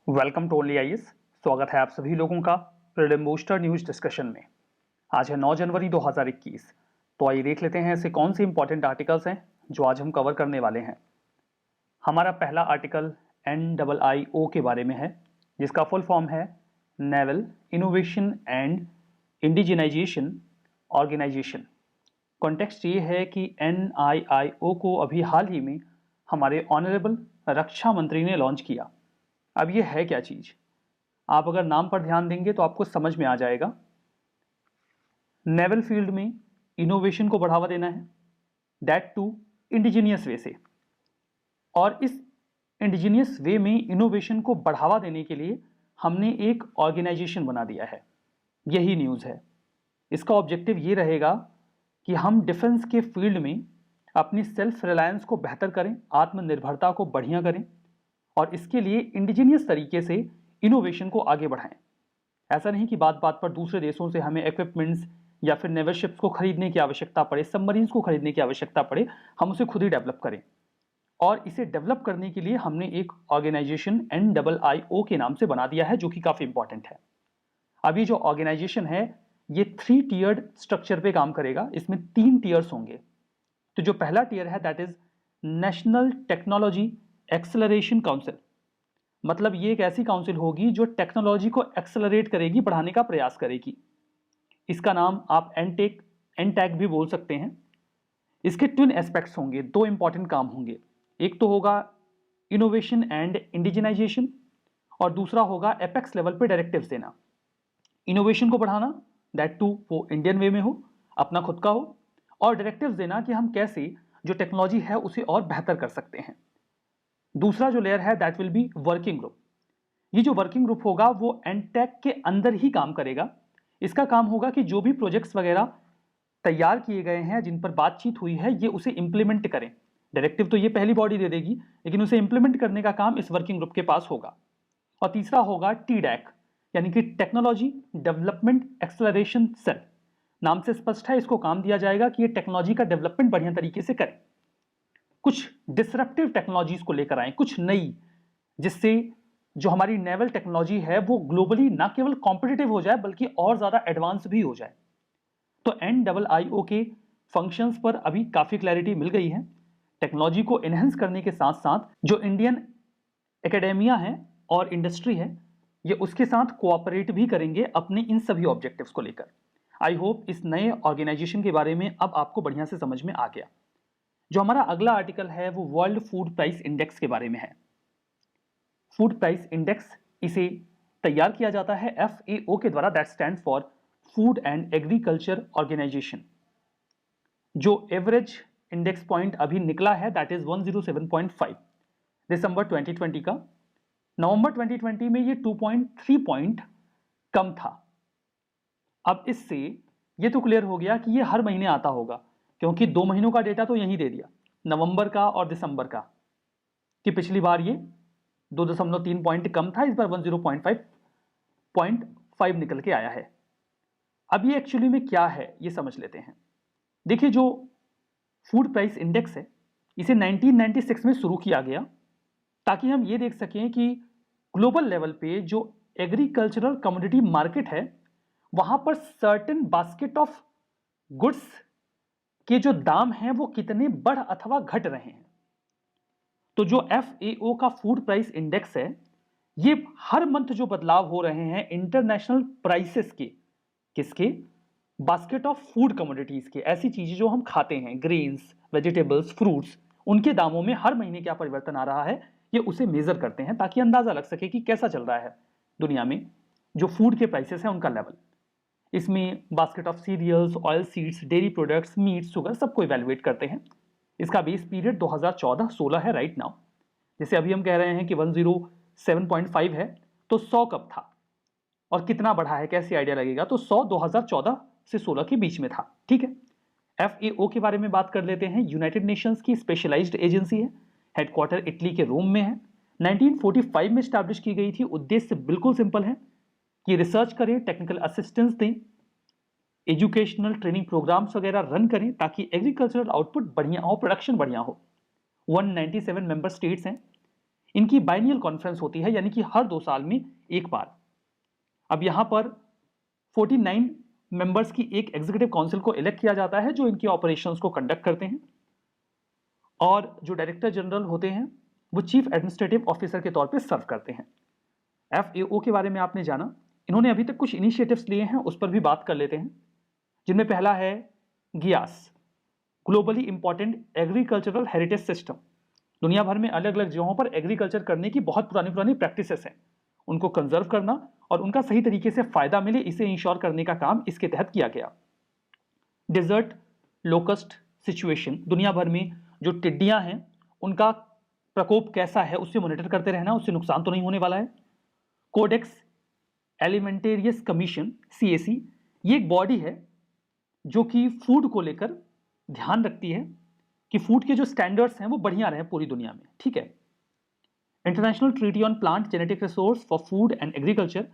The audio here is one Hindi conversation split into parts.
Welcome to only IAS. स्वागत है आप सभी लोगों का प्रीलिम बूस्टर न्यूज डिस्कशन में। आज है 9 जनवरी 2021। तो आइए देख लेते हैं ऐसे कौन से इंपॉर्टेंट आर्टिकल्स हैं जो आज हम कवर करने वाले हैं। हमारा पहला आर्टिकल NIIO के बारे में है, जिसका फुल फॉर्म है naval innovation and indigenisation organisation. Context ये है कि NIIO को अभी हाल ही में हमारे ऑनरेबल रक्षा मंत्री ने लॉन्च किया। अब ये है क्या चीज, आप अगर नाम पर ध्यान देंगे तो आपको समझ में आ जाएगा। नेवल फील्ड में इनोवेशन को बढ़ावा देना है, दैट टू इंडिजिनियस वे से। और इस इंडिजिनियस वे में इनोवेशन को बढ़ावा देने के लिए हमने एक ऑर्गेनाइजेशन बना दिया है। यही न्यूज़ है। इसका ऑब्जेक्टिव ये रहेगा कि हम डिफेंस के फील्ड में अपनी सेल्फ रिलायंस को बेहतर करें, आत्मनिर्भरता को बढ़िया करें और इसके लिए इंडिजिनियस तरीके से इनोवेशन को आगे बढ़ाएं। ऐसा नहीं कि बात बात पर दूसरे देशों से हमें इक्विपमेंट्स या फिर नेवल शिप्स को खरीदने की आवश्यकता पड़े, सबमरीन्स को खरीदने की आवश्यकता पड़े, हम उसे खुद ही डेवलप करें। और इसे डेवलप करने के लिए हमने एक ऑर्गेनाइजेशन NIIO के नाम से बना दिया है, जो कि काफी इंपॉर्टेंट है। अभी जो ऑर्गेनाइजेशन है ये 3 टीयर्ड स्ट्रक्चर पे काम करेगा। इसमें 3 टीयर्स होंगे। तो जो पहला टीयर है that is national technology acceleration council. मतलब ये एक ऐसी काउंसिल होगी जो टेक्नोलॉजी को एक्सेलरेट करेगी, बढ़ाने का प्रयास करेगी। इसका नाम आप एनटैक भी बोल सकते हैं। इसके ट्विन एस्पेक्ट्स होंगे, 2 इंपॉर्टेंट काम होंगे। एक तो होगा इनोवेशन एंड इंडिजिनाइजेशन और दूसरा होगा एपेक्स लेवल पे डायरेक्टिव्स देना। इनोवेशन को बढ़ाना, दैट टू वो इंडियन वे में हो, अपना खुद का हो, और डायरेक्टिव्स देना कि हम कैसे जो टेक्नोलॉजी है उसे और बेहतर कर सकते हैं। दूसरा जो लेयर है that will be working group. ये जो वर्किंग ग्रुप होगा वो एनटेक के अंदर ही काम करेगा। इसका काम होगा कि जो भी प्रोजेक्ट्स वगैरह तैयार किए गए हैं, जिन पर बातचीत हुई है, ये उसे इंप्लीमेंट करें। डायरेक्टिव तो ये पहली बॉडी दे देगी, लेकिन उसे इंप्लीमेंट करने का काम इस वर्किंग ग्रुप के पास होगा। और तीसरा होगा TDAC, यानी कि टेक्नोलॉजी डेवलपमेंट एक्सेलरेशन सेल। नाम से स्पष्ट है, इसको काम दिया जाएगा कि ये टेक्नोलॉजी का डेवलपमेंट बढ़िया तरीके से करें, कुछ डिसरप्टिव टेक्नोलॉजीज को लेकर आए, कुछ नई, जिससे जो हमारी नेवल टेक्नोलॉजी है वो ग्लोबली ना केवल कॉम्पिटिटिव हो जाए बल्कि और ज्यादा एडवांस भी हो जाए। तो NIIO के फंक्शंस पर अभी काफी क्लैरिटी मिल गई है। टेक्नोलॉजी को एनहेंस करने के साथ साथ जो इंडियन एकेडेमिया है और इंडस्ट्री है, ये उसके साथ कोऑपरेट भी करेंगे अपने इन सभी ऑब्जेक्टिव्स को लेकर। आई होप इस नए ऑर्गेनाइजेशन के बारे में अब आपको बढ़िया से समझ में आ गया। जो हमारा अगला आर्टिकल है वो वर्ल्ड फूड प्राइस इंडेक्स के बारे में है। फूड प्राइस इंडेक्स इसे तैयार किया जाता है FAO के द्वारा, that stand for food and agriculture organisation. जो एवरेज इंडेक्स पॉइंट अभी निकला है दैट इज 107.5 दिसंबर 2020 का। नवंबर 2020 में ये 2.3 पॉइंट कम था। अब इससे ये तो क्लियर हो गया कि ये हर महीने आता होगा, क्योंकि 2 महीनों का डेटा तो यहीं दे दिया, नवंबर का और दिसंबर का, कि पिछली बार ये 2.3 पॉइंट कम था, इस बार 105.5 निकल के आया है। अब ये एक्चुअली में क्या है ये समझ लेते हैं। देखिए, जो फूड प्राइस इंडेक्स है इसे 1996 में शुरू किया गया ताकि हम ये देख सकें कि ग्लोबल लेवल पे जो एग्रीकल्चरल कमोडिटी मार्केट है वहां पर सर्टेन बास्केट ऑफ गुड्स के जो दाम हैं वो कितने बढ़ अथवा घट रहे हैं। तो जो FAO का फूड प्राइस इंडेक्स है ये हर मंथ जो बदलाव हो रहे हैं इंटरनेशनल प्राइसेस के, किसके, बास्केट ऑफ फूड कमोडिटीज के, ऐसी चीजें जो हम खाते हैं, ग्रेन्स, वेजिटेबल्स, फ्रूट्स, उनके दामों में हर महीने क्या परिवर्तन आ रहा है ये उसे मेजर करते हैं ताकि अंदाजा लग सके कि कैसा चल रहा है दुनिया में जो फूड के प्राइसेस हैं उनका लेवल। इसमें basket of cereals, oil seeds, dairy products, meat, sugar सबको इवेलुएट करते हैं। इसका बेस पीरियड 2014-16 है राइट नाउ। जैसे अभी हम कह रहे हैं कि 107.5 है, तो 100 कब था और कितना बढ़ा है, कैसे आइडिया लगेगा। तो 100 2014 से 16 के बीच में था। ठीक है। FAO के बारे में बात कर लेते हैं। यूनाइटेड नेशंस की स्पेशलाइज्ड एजेंसी है, हेडक्वार्टर इटली के रोम में है। 1945 में स्टैब्लिश की गई थी। उद्देश्य बिल्कुल सिंपल है कि रिसर्च करें, टेक्निकल असिस्टेंस दें, एजुकेशनल ट्रेनिंग प्रोग्राम्स वगैरह रन करें ताकि एग्रीकल्चरल आउटपुट बढ़िया हो, प्रोडक्शन बढ़िया हो। 197 मेंबर स्टेट्स हैं। इनकी बाइनियल कॉन्फ्रेंस होती है, यानी कि हर 2 साल में एक बार। अब यहाँ पर 49 मेंबर्स की एक एग्जीक्यूटिव काउंसिल को इलेक्ट किया जाता है जो इनके ऑपरेशंस को कंडक्ट करते हैं, और जो डायरेक्टर जनरल होते हैं वो चीफ एडमिनिस्ट्रेटिव ऑफिसर के तौर पे सर्व करते हैं। FAO के बारे में आपने जाना, इन्होंने अभी तक कुछ इनिशिएटिव्स लिए हैं, उस पर भी बात कर लेते हैं, जिनमें पहला है Geass, globally important agricultural heritage system. दुनिया भर में अलग अलग जगहों पर एग्रीकल्चर करने की बहुत पुरानी पुरानी प्रैक्टिसेस हैं, उनको कंजर्व करना और उनका सही तरीके से फायदा मिले, इसे इंश्योर करने का काम इसके तहत किया गया। डेजर्ट लोकस्ट सिचुएशन, दुनिया भर में जो टिड्डियां हैं उनका प्रकोप कैसा है उससे मॉनिटर करते रहना, उससे नुकसान तो नहीं होने वाला है। कोडेक्स एलिमेंटेरियस कमीशन, CAC, ये एक बॉडी है जो कि फूड को लेकर ध्यान रखती है कि फूड के जो स्टैंडर्ड्स हैं वो बढ़िया रहे पूरी दुनिया में, ठीक है। International treaty on plant genetic resource for food and agriculture,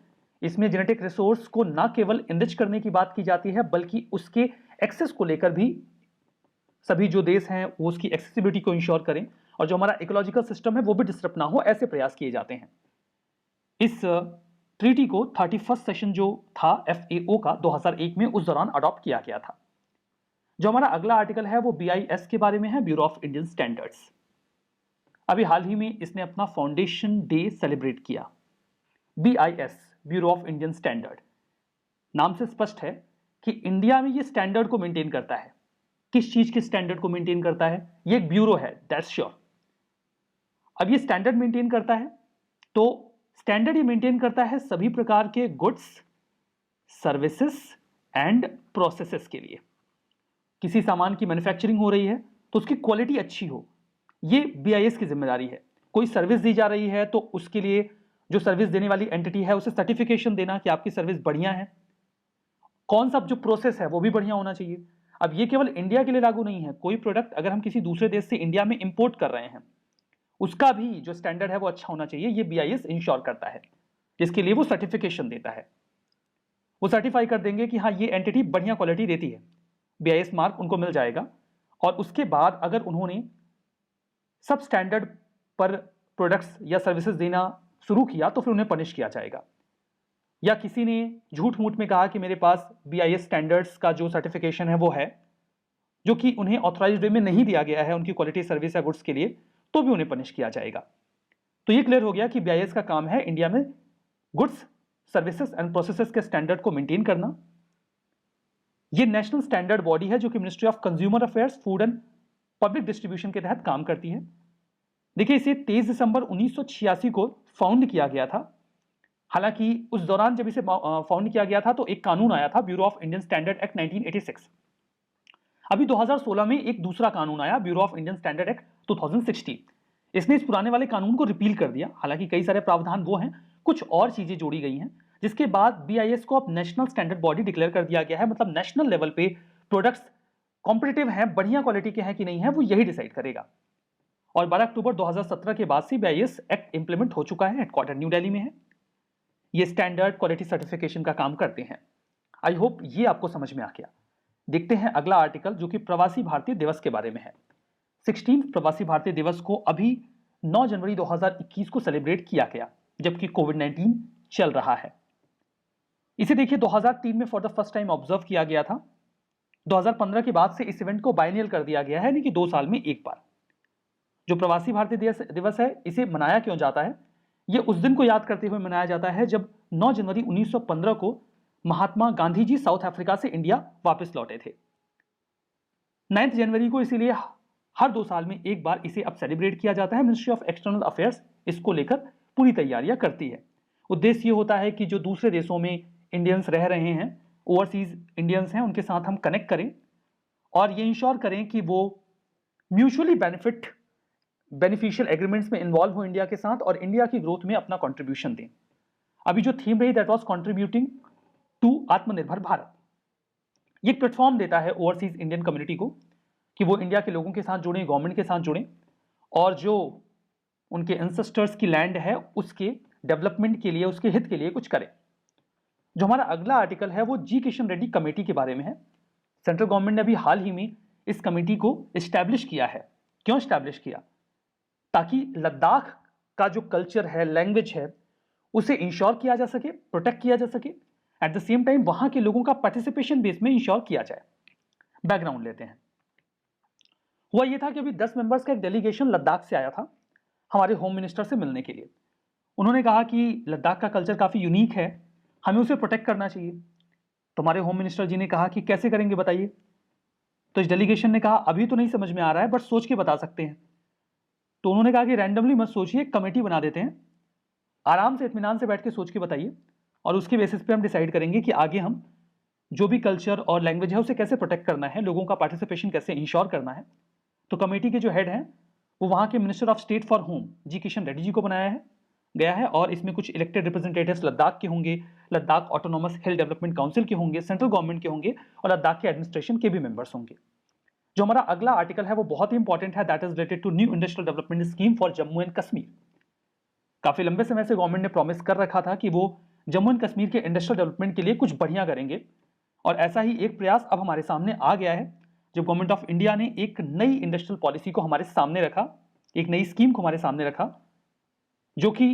इसमें जेनेटिक रिसोर्स को न केवल इनरिच करने की बात की जाती है बल्कि उसके एक्सेस को लेकर भी सभी जो देश हैं वो उसकी एक्सेसिबिलिटी को इंश्योर करें और जो हमारा इकोलॉजिकल सिस्टम है वो भी डिस्टर्ब ना हो, ऐसे प्रयास किए जाते हैं। इस ट्रीटी को 31st सेशन जो था FAO का 2001 में, उस दौरान अडॉप्ट किया गया था। जो हमारा अगला आर्टिकल है वो BIS के बारे में है, ब्यूरो ऑफ इंडियन स्टैंडर्ड्स। अभी हाल ही में इसने अपना फाउंडेशन डे सेलिब्रेट किया। BIS, bureau of Indian standard, नाम से स्पष्ट है कि इंडिया में ये स्टैंडर्ड को मेंटेन करता है। किस चीज के स्टैंडर्ड को मेंटेन करता है? ये एक ब्यूरो है, दैट्स श्योर। अब ये स्टैंडर्ड मेंटेन करता है, तो स्टैंडर्ड ये मेंटेन करता है सभी प्रकार के गुड्स, सर्विसेज एंड प्रोसेसेस के लिए। किसी सामान की मैन्युफैक्चरिंग हो रही है तो उसकी क्वालिटी अच्छी हो, ये BIS की जिम्मेदारी है। कोई सर्विस दी जा रही है तो उसके लिए जो सर्विस देने वाली एंटिटी है उसे सर्टिफिकेशन देना कि आपकी सर्विस बढ़िया है। कौन सा जो प्रोसेस है वो भी बढ़िया होना चाहिए। अब ये केवल इंडिया के लिए लागू नहीं है, कोई प्रोडक्ट अगर हम किसी दूसरे देश से इंडिया में इंपोर्ट कर रहे हैं उसका भी जो स्टैंडर्ड है वो अच्छा होना चाहिए, ये BIS इंश्योर करता है, जिसके लिए वो सर्टिफिकेशन देता है। वो सर्टिफाई कर देंगे कि हाँ ये एंटिटी बढ़िया क्वालिटी देती है, BIS मार्क उनको मिल जाएगा। और उसके बाद अगर उन्होंने सब स्टैंडर्ड पर प्रोडक्ट्स या सर्विसेज देना शुरू किया तो फिर उन्हें पनिश किया जाएगा। या किसी ने झूठ मूठ में कहा कि मेरे पास BIS स्टैंडर्ड्स का जो सर्टिफिकेशन है वो है, जो कि उन्हें ऑथराइज्ड वे में नहीं दिया गया है उनकी क्वालिटी सर्विस या गुड्स के लिए, तो भी उन्हें पनिश किया जाएगा। तो ये क्लियर हो गया कि BIS का काम है इंडिया में गुड्स, सर्विसेज एंड प्रोसेसेस के स्टैंडर्ड को मेंटेन करना। ये नेशनल स्टैंडर्ड बॉडी है जो कि ministry of consumer affairs, food and public distribution के तहत काम करती है। देखिए, इसे 23 दिसंबर 1986 को फाउंड किया गया था। हालांकि उस दौरान जब इसे फाउंड किया गया था तो एक कानून आया था, bureau of Indian standard act 1986। अभी 2016 में एक दूसरा कानून आया, bureau of Indian standard act 2016। इसने इस पुराने वाले कानून को रिपील कर दिया। हालांकि कई सारे प्रावधान वो हैं, कुछ और चीजें जोड़ी गई हैं, जिसके बाद BIS को अब नेशनल स्टैंडर्ड बॉडी डिक्लेयर कर दिया गया है। मतलब नेशनल लेवल पे प्रोडक्ट्स कॉम्पिटिटिव हैं, बढ़िया क्वालिटी के हैं कि नहीं है, वो यही डिसाइड करेगा। और 12 अक्टूबर 2017 के बाद से BIS एक्ट इंप्लीमेंट हो चुका है, हेडक्वार्टर न्यू दिल्ली में है। ये स्टैंडर्ड क्वालिटी सर्टिफिकेशन का काम करते हैं। आई होप ये आपको समझ में आ गया। देखते हैं अगला आर्टिकल जो कि प्रवासी भारतीय दिवस के बारे में है। 16 प्रवासी भारतीय दिवस को अभी 9 जनवरी 2021 को सेलिब्रेट किया गया, जबकि कोविड-19 चल रहा है। इसे देखिए 2003 में for the first time observe किया गया था। 2015 के बाद से इस इवेंट को बाइनियल कर दिया गया है, यानी कि 2 साल में एक बार। जो प्रवासी भारतीय दिवस है, इसे मनाया क्यों जाता है? यह उस दिन को याद करते हुए मनाया जाता है जब 9 जनवरी 1915 को महात्मा गांधी जी साउथ अफ्रीका से इंडिया वापस लौटे थे। 9 जनवरी को इसीलिए हर 2 साल में एक बार इसे अब सेलिब्रेट किया जाता है। मिनिस्ट्री ऑफ एक्सटर्नल अफेयर्स इसको लेकर पूरी तैयारियां करती है। उद्देश्य ये होता है कि जो दूसरे देशों में इंडियंस रह रहे हैं, ओवरसीज इंडियंस हैं, उनके साथ हम कनेक्ट करें और ये इंश्योर करें कि वो म्यूचुअली बेनिफिशियल एग्रीमेंट्स में इन्वॉल्व हो इंडिया के साथ और इंडिया की ग्रोथ में अपना कंट्रीब्यूशन दें। अभी जो थीम रही दैट वाज कंट्रीब्यूटिंग टू आत्मनिर्भर भारत। ये प्लेटफॉर्म देता है ओवरसीज इंडियन कम्युनिटी को कि वो इंडिया के लोगों के साथ जुड़ें, गवर्नमेंट के साथ जुड़ें और जो उनके एंसेस्टर्स की लैंड है उसके डेवलपमेंट के लिए, उसके हित के लिए कुछ करें। जो हमारा अगला आर्टिकल है वो जी किशन रेड्डी कमेटी के बारे में है। सेंट्रल गवर्नमेंट ने अभी हाल ही में इस कमेटी को एस्टैब्लिश किया है। क्यों एस्टैब्लिश किया? ताकि लद्दाख का जो कल्चर है, लैंग्वेज है, उसे इंश्योर किया जा सके, प्रोटेक्ट किया जा सके। एट द सेम टाइम वहां के लोगों का पार्टिसिपेशन बेस में इंश्योर किया जाए। बैकग्राउंड लेते हैं। हुआ यह था कि अभी 10 मेंबर्स का एक डेलीगेशन लद्दाख से आया था हमारे होम मिनिस्टर से मिलने के लिए। उन्होंने कहा कि लद्दाख का कल्चर काफ़ी यूनिक है, हमें उसे प्रोटेक्ट करना चाहिए। तो हमारे होम मिनिस्टर जी ने कहा कि कैसे करेंगे बताइए। तो इस डेलीगेशन ने कहा अभी तो नहीं समझ में आ रहा है, बट सोच के बता सकते हैं। तो उन्होंने कहा कि रैंडमली मत सोचिए, कमेटी बना देते हैं, आराम से इत्मीनान से बैठ के सोच के बताइए, और उसके बेसिस पे हम डिसाइड करेंगे कि आगे हम जो भी कल्चर और लैंग्वेज है उसे कैसे प्रोटेक्ट करना है, लोगों का पार्टिसिपेशन कैसे इंश्योर करना है। तो कमेटी के जो हेड हैं वो वहाँ के minister of state for home G Kishan Reddy ji को बनाया है गया है, और इसमें कुछ इलेक्टेड रिप्रेजेंटेटिव्स लद्दाख के होंगे, लद्दाख ऑटोनॉमस हिल डेवलपमेंट काउंसिल के होंगे, सेंट्रल गवर्नमेंट के होंगे, और लद्दाख के एडमिनिस्ट्रेशन के भी मेंबर्स होंगे। जो हमारा अगला आर्टिकल है वो बहुत ही इंपॉर्टेंट है, that is related to new industrial development scheme for Jammu and Kashmir. काफी लंबे समय से गवर्नमेंट ने प्रॉमिस कर रखा था कि वो जम्मू एंड कश्मीर के इंडस्ट्रियल डेवलपमेंट के लिए कुछ बढ़िया करेंगे, और ऐसा ही एक प्रयास अब हमारे सामने आ गया है जब गवर्नमेंट ऑफ इंडिया ने एक नई इंडस्ट्रियल पॉलिसी को हमारे सामने रखा, एक नई स्कीम को हमारे सामने रखा, जो कि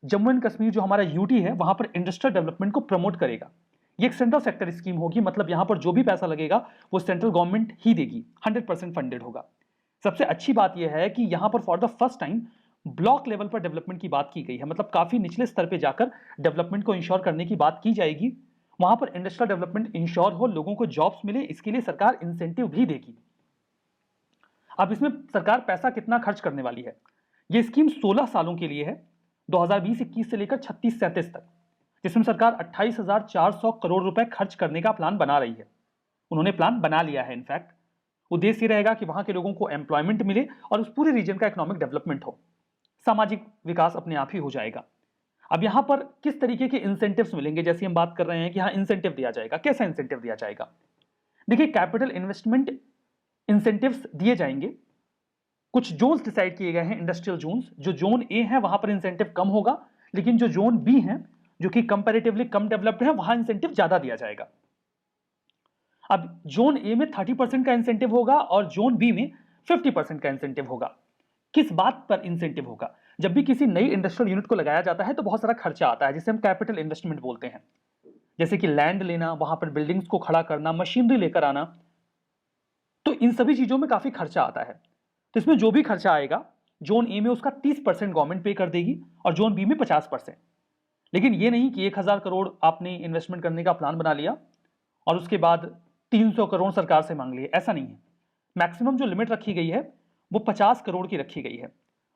जम्मू एंड कश्मीर जो हमारा यूटी है वहां पर इंडस्ट्रियल डेवलपमेंट को प्रमोट करेगा। ये एक सेंट्रल सेक्टर स्कीम होगी, मतलब यहां पर जो भी पैसा लगेगा वो सेंट्रल गवर्नमेंट ही देगी, 100% फंडेड होगा। सबसे अच्छी बात यह है कि यहां पर for the first time block level पर डेवलपमेंट की बात की गई है, मतलब काफी निचले स्तर पर जाकर डेवलपमेंट को इंश्योर करने की बात की जाएगी। वहां पर इंडस्ट्रियल डेवलपमेंट इंश्योर हो, लोगों को जॉब्स मिले, इसके लिए सरकार इंसेंटिव भी देगी। अब इसमें सरकार पैसा कितना खर्च करने वाली है? यह स्कीम 16 सालों के लिए है, 2020-21 से लेकर 36-37 तक, जिसमें सरकार 28,400 करोड़ रुपए खर्च करने का प्लान बना रही है। उन्होंने प्लान बना लिया है। इनफैक्ट उद्देश्य रहेगा कि वहां के लोगों को एम्प्लॉयमेंट मिले और उस पूरे रीजन का इकोनॉमिक डेवलपमेंट हो, सामाजिक विकास अपने आप ही हो जाएगा। अब यहां पर किस तरीके के इंसेंटिव्स मिलेंगे, जैसे हम बात कर रहे हैं कि हाँ इंसेंटिव दिया जाएगा, कैसा इंसेंटिव दिया जाएगा? देखिए, कैपिटल इन्वेस्टमेंट इंसेंटिव्स दिए जाएंगे। कुछ जोन्स डिसाइड किए गए हैं, इंडस्ट्रियल जोन्स। जो जोन ए है वहां पर इंसेंटिव कम होगा, लेकिन जो जोन बी है जो कि कंपैरेटिवली कम डेवलप्ड है वहां इंसेंटिव ज्यादा दिया जाएगा। अब जोन ए में 30% का इंसेंटिव होगा और जोन बी में 50% का इंसेंटिव होगा। किस बात पर इंसेंटिव होगा? जब भी किसी नई इंडस्ट्रियल यूनिट को लगाया जाता है तो बहुत सारा खर्चा आता है, जिसे हम कैपिटल इन्वेस्टमेंट बोलते हैं। जैसे कि लैंड लेना, वहां पर बिल्डिंग्स को खड़ा करना, मशीनरी लेकर आना, तो इन सभी चीजों में काफी खर्चा आता है। तो इसमें जो भी खर्चा आएगा जोन ए में उसका 30% गवर्नमेंट पे कर देगी और जोन बी में 50%। लेकिन ये नहीं कि 1000 करोड़ आपने इन्वेस्टमेंट करने का प्लान बना लिया और उसके बाद 300 करोड़ सरकार से मांग लिए, ऐसा नहीं है। मैक्सिमम जो लिमिट रखी गई है वो 50 करोड़ की रखी गई है,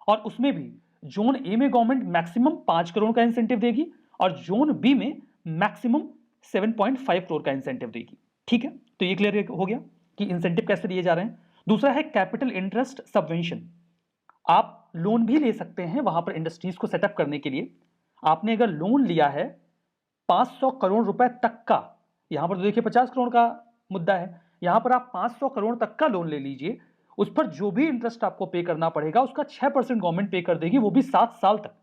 और उसमें भी जोन ए में गवर्नमेंट मैक्सिमम 5 करोड़ का इंसेंटिव देगी और जोन बी में मैक्सिमम 7.5 करोड़ का इंसेंटिव देगी। ठीक है, तो ये क्लियर हो गया कि इंसेंटिव कैसे दिए जा रहे हैं। दूसरा है कैपिटल इंटरेस्ट सबवेंशन। आप लोन भी ले सकते हैं वहां पर इंडस्ट्रीज को सेटअप करने के लिए। आपने अगर लोन लिया है 500 करोड़ रुपए तक का, यहां पर तो देखिए 50 करोड़ का मुद्दा है, यहां पर आप 500 करोड़ तक का लोन ले लीजिए, उस पर जो भी इंटरेस्ट आपको पे करना पड़ेगा उसका 6% गवर्नमेंट पे कर देगी, वो भी 7 साल तक।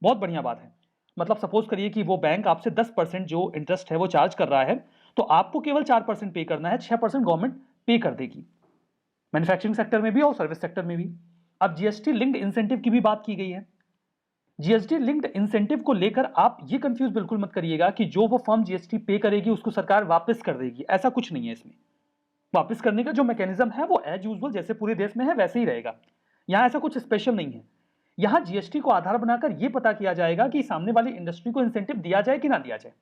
बहुत बढ़िया बात है। मतलब सपोज करिए कि वो बैंक आपसे 10% जो इंटरेस्ट है वो चार्ज कर रहा है, तो आपको केवल 4% पे करना है, 6% गवर्नमेंट पे कर देगी। मैन्युफैक्चरिंग सेक्टर में भी और सर्विस सेक्टर में भी। अब जीएसटी लिंक्ड इंसेंटिव की भी बात की गई है। जीएसटी लिंक्ड इंसेंटिव को लेकर आप ये कंफ्यूज बिल्कुल मत करिएगा कि जो वो फर्म जीएसटी पे करेगी उसको सरकार वापस कर देगी, ऐसा कुछ नहीं है। इसमें वापस करने का जो मैकेनिज्म है वो एज यूजुअल जैसे पूरे देश में है वैसे ही रहेगा। यहां ऐसा कुछ स्पेशल नहीं है। यहां जीएसटी को आधार बनाकर यह पता किया जाएगा कि सामने वाली इंडस्ट्री को इंसेंटिव दिया जाए कि ना दिया जाए।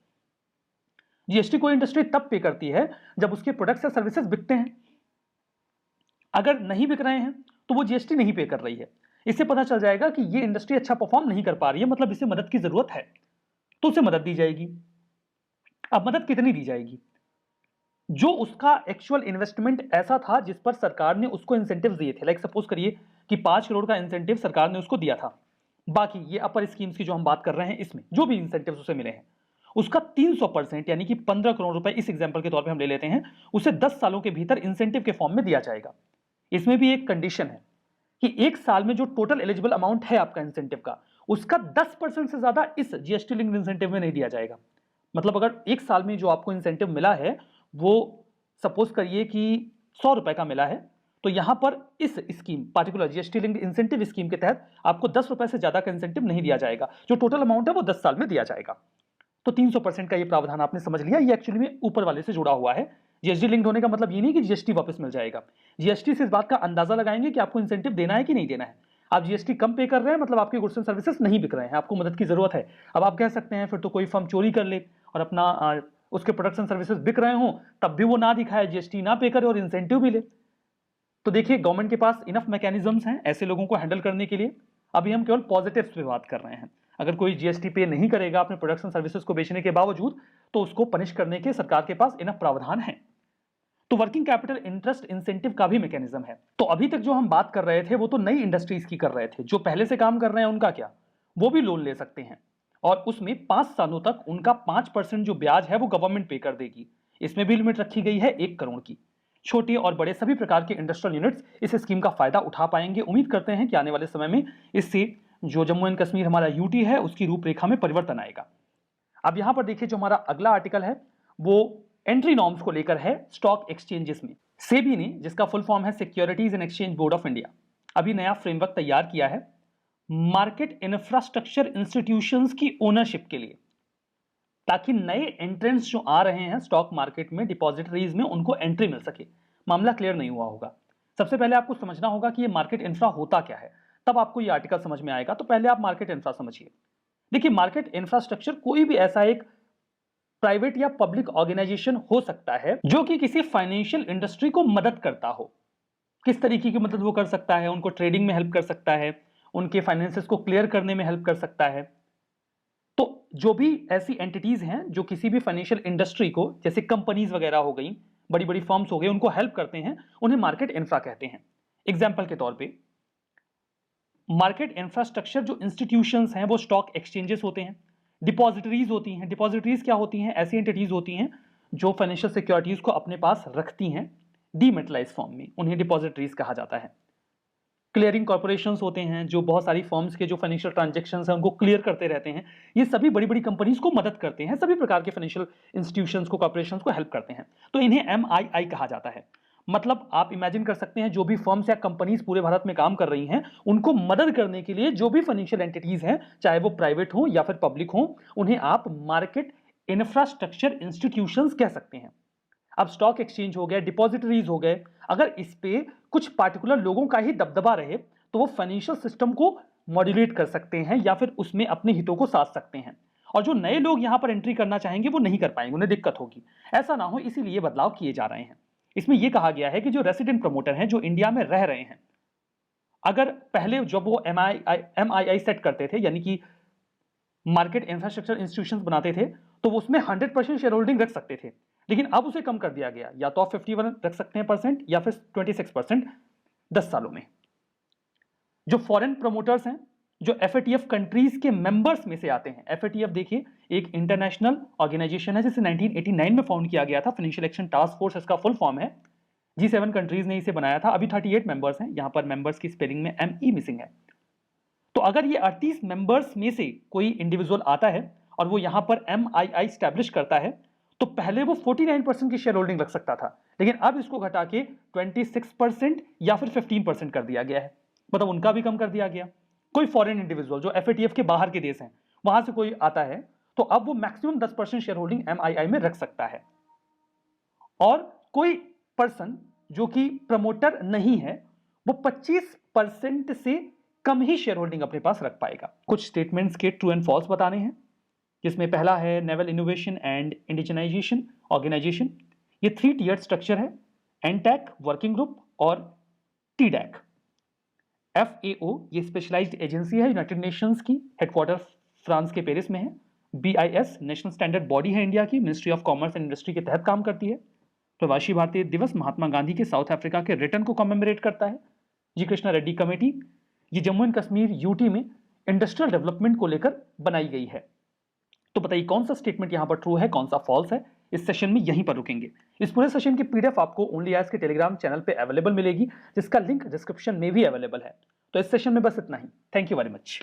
जीएसटी कोई इंडस्ट्री तब पे करती है जब उसके प्रोडक्ट्स या सर्विसेज बिकते हैं। अगर नहीं बिक रहे हैं तो वो जीएसटी नहीं पे कर रही है। इससे पता चल जाएगा कि ये इंडस्ट्री अच्छा परफॉर्म नहीं कर पा रही है, मतलब इसे मदद की जरूरत है, तो उसे मदद दी जाएगी। अब मदद कितनी दी जाएगी? जो उसका एक्चुअल इन्वेस्टमेंट ऐसा था जिस पर सरकार ने उसको इंसेंटिव दिए थे, लाइक सपोज करिए कि 5 करोड़ का इंसेंटिव सरकार ने उसको दिया था। बाकी ये अपर स्कीम्स की जो हम बात कर रहे हैं इसमें जो भी इंसेंटिव उसे मिले हैं उसका 300% यानी कि 15 करोड़ रुपए इस एग्जांपल के तौर पे हम ले लेते हैं, उसे 10 सालों के भीतर इंसेंटिव के फॉर्म में दिया जाएगा। इसमें भी एक कंडीशन है कि एक साल में जो टोटल एलिजिबल अमाउंट है आपका इंसेंटिव का, उसका 10% से ज्यादा इस जीएसटी लिंक्ड इंसेंटिव में नहीं दिया जाएगा। मतलब अगर एक साल में जो आपको इंसेंटिव मिला है वो सपोज करिए कि 100 रुपए का मिला है, तो यहां पर इस scheme particular GST linked incentive scheme के तहत आपको 10 रुपए से ज्यादा का इंसेंटिव नहीं दिया जाएगा, जो टोटल अमाउंट है वो 10 साल में दिया जाएगा। तो 300% का ये प्रावधान आपने समझ लिया, ये एक्चुअली में ऊपर वाले से जुड़ा हुआ है। जीएसटी लिंक्ड होने का मतलब ये नहीं कि जीएसटी वापस मिल जाएगा, जीएसटी से इस बात का अंदाजा लगाएंगे कि आपको इंसेंटिव देना है कि नहीं देना है। आप जीएसटी कम पे कर रहे हैं मतलब आपके गुड्स एंड सर्विसेज नहीं बिक रहे हैं, आपको मदद की जरूरत है। अब आप कह सकते हैं फिर तो कोई फर्म चोरी कर ले और अपना उसके प्रोडक्ट्स एंड सर्विसेज बिक रहे हो तब भी वो ना दिखाए, जीएसटी ना पे करे और इंसेंटिव भी ले। तो देखिए गवर्नमेंट के पास इनफ मैकेनिज्म्स हैं ऐसे लोगों को हैंडल करने के लिए। अभी हम केवल पॉजिटिव्स पे बात कर रहे हैं। अगर कोई जीएसटी पे नहीं करेगा अपने प्रोडक्ट्स एंड सर्विसेज को बेचने के बावजूद तो उसको पनिश करने के सरकार के पास इनफ प्रावधान है। तो वर्किंग कैपिटल इंटरेस्ट इंसेंटिव का भी मैकेनिज्म है। तो अभी तक जो हम बात कर रहे थे वो तो नई इंडस्ट्रीज की कर रहे थे, जो पहले से काम कर रहे हैं उनका क्या, वो भी लोन ले सकते हैं और उसमें 5 सालों तक उनका 5% जो ब्याज है वो गवर्नमेंट पे कर देगी। इसमें भी लिमिट रखी गई है 1 करोड़ की। छोटे और बड़े सभी प्रकार के इंडस्ट्रियल यूनिट्स इस स्कीम का फायदा उठा पाएंगे। उम्मीद करते हैं कि आने वाले समय में इससे जो जम्मू एंड कश्मीर हमारा यूटी है उसकी रूपरेखा में परिवर्तन आएगा। अब यहां पर देखिए जो हमारा अगला आर्टिकल है वो एंट्री नॉर्म्स को लेकर है स्टॉक एक्सचेंजेस में। सेबी ने, जिसका फुल फॉर्म है securities and exchange board of India, अभी नया फ्रेमवर्क तैयार किया है मार्केट इंफ्रास्ट्रक्चर इंस्टीट्यूशंस की ओनरशिप के लिए, ताकि नए एंट्रेंस जो आ रहे हैं स्टॉक मार्केट में डिपॉजिटरीज में उनको एंट्री मिल सके। मामला क्लियर नहीं हुआ होगा। सबसे पहले आपको समझना होगा कि ये मार्केट इंफ्रा होता क्या है, तब आपको ये आर्टिकल समझ में आएगा। तो पहले आप मार्केट इंफ्रा समझिए। देखिए मार्केट इंफ्रास्ट्रक्चर कोई भी ऐसा एक प्राइवेट या पब्लिक ऑर्गेनाइजेशन हो सकता है जो कि किसी फाइनेंशियल इंडस्ट्री को मदद करता हो। किस तरीके की मदद वो कर सकता है, उनको ट्रेडिंग में हेल्प कर सकता है, उनके फाइनेंसेस को क्लियर करने में हेल्प कर सकता है। तो जो भी ऐसी एंटिटीज हैं जो किसी भी फाइनेंशियल इंडस्ट्री को, जैसे कंपनीज वगैरह हो गई, बड़ी बड़ी फर्म्स हो गई, उनको हेल्प करते हैं, उन्हें मार्केट इंफ्रा कहते हैं। एग्जाम्पल के तौर पे मार्केट इंफ्रास्ट्रक्चर जो इंस्टीट्यूशंस हैं वो स्टॉक एक्सचेंजेस होते हैं, डिपॉजिटरीज होती हैं। डिपॉजिटरीज क्या होती हैं? ऐसी एंटिटीज होती हैं जो फाइनेंशियल सिक्योरिटीज को अपने पास रखती हैं डीमेटलाइज फॉर्म में, उन्हें डिपॉजिटरीज कहा जाता है। क्लियरिंग कॉर्पोरेशंस होते हैं जो बहुत सारी फर्म्स के जो फाइनेंशियल ट्रांजैक्शंस हैं उनको क्लियर करते रहते हैं। ये सभी बड़ी बड़ी कंपनीज को मदद करते हैं, सभी प्रकार के फाइनेंशियल इंस्टीट्यूशंस को, कॉर्पोरेशंस को हेल्प करते हैं। तो इन्हें एमआईआई कहा जाता है। मतलब आप इमेजिन कर सकते हैं जो भी फर्म्स या कंपनीज पूरे भारत में काम कर रही हैं उनको मदद करने के लिए जो भी फाइनेंशियल एंटिटीज हैं, चाहे वो प्राइवेट हो या फिर पब्लिक हो, उन्हें आप मार्केट इंफ्रास्ट्रक्चर इंस्टीट्यूशंस कह सकते हैं। अब स्टॉक एक्सचेंज हो गए, डिपॉजिटरीज हो गए, अगर इस पे कुछ पार्टिकुलर लोगों का ही दबदबा रहे तो वो फाइनेंशियल सिस्टम को मॉड्यूलेट कर सकते हैं या फिर उसमें अपने हितों को साध सकते हैं। और जो नए लोग यहां पर एंट्री करना चाहेंगे वो नहीं कर पाएंगे, उन्हें दिक्कत होगी। ऐसा ना हो इसीलिए बदलाव किए जा रहे हैं। इसमें यह कहा गया है कि जो रेसिडेंट प्रमोटर हैं जो इंडिया में रह रहे हैं, अगर पहले जब वो एमआईआई सेट करते थे, यानी कि मार्केट इंफ्रास्ट्रक्चर इंस्टीट्यूशंस बनाते थे, तो वो उसमें 100% शेयर होल्डिंग रख सकते थे। लेकिन अब उसे कम कर दिया गया, या तो आप 51 रख सकते हैं परसेंट या फिर 26% 10 सालों में। जो फॉरेन प्रमोटर्स हैं जो एफएटीएफ कंट्रीज के मेंबर्स में से आते हैं, एफएटीएफ देखिए एक इंटरनेशनल ऑर्गेनाइजेशन है जिसे 1989 में फाउंड किया गया था, फाइनेंशियल एक्शन टास्क फोर्स इसका फुल फॉर्म है। G7 कंट्रीज ने इसे बनाया था। अभी 38 मेंबर्स हैं, यहां पर मेंबर्स की स्पेलिंग में ME मिसिंग है। तो अगर ये 38 मेंबर्स में से कोई इंडिविजुअल आता है और वो यहां पर MII स्टैब्लिश करता है, तो पहले वो 49% की शेयर होल्डिंग रख सकता था, लेकिन अब इसको घटा के 26% या फिर 15% कर दिया गया है। मतलब उनका भी कम कर दिया गया। कोई फॉरेन इंडिविजुअल जो एफएटीएफ के बाहर के देश हैं वहां से कोई आता है तो अब वो मैक्सिमम 10% शेयर होल्डिंग MII में रख सकता है। और कोई पर्सन जो कि प्रमोटर नहीं है वो 25% से कम ही शेयर होल्डिंग अपने पास रख पाएगा। कुछ स्टेटमेंट्स के ट्रू एंड फॉल्स बताने हैं, जिसमें पहला है naval innovation and indigenisation organisation. ये 3 टियर स्ट्रक्चर है, एनटैक वर्किंग ग्रुप और टीडैक। FAO ये स्पेशलाइज्ड एजेंसी है यूनाइटेड नेशंस की, हेडक्वार्टर फ्रांस के पेरिस में है। BIS नेशनल स्टैंडर्ड बॉडी है इंडिया की, ministry of commerce and industry के तहत काम करती है। प्रवासी भारतीय दिवस महात्मा गांधी के साउथ अफ्रीका के रिटर्न को कमेमोरेट करता है। जी कृष्णा रेड्डी कमेटी ये जम्मू एंड कश्मीर यूटी में इंडस्ट्रियल डेवलपमेंट को लेकर बनाई गई है। तो बताइए कौन सा स्टेटमेंट यहां पर ट्रू है, कौन सा फॉल्स है। इस सेशन में यहीं पर रुकेंगे। इस पूरे सेशन की PDF आपको ओनली आज के टेलीग्राम चैनल पे अवेलेबल मिलेगी, जिसका लिंक डिस्क्रिप्शन में भी अवेलेबल है। तो इस सेशन में बस इतना ही। Thank you very much.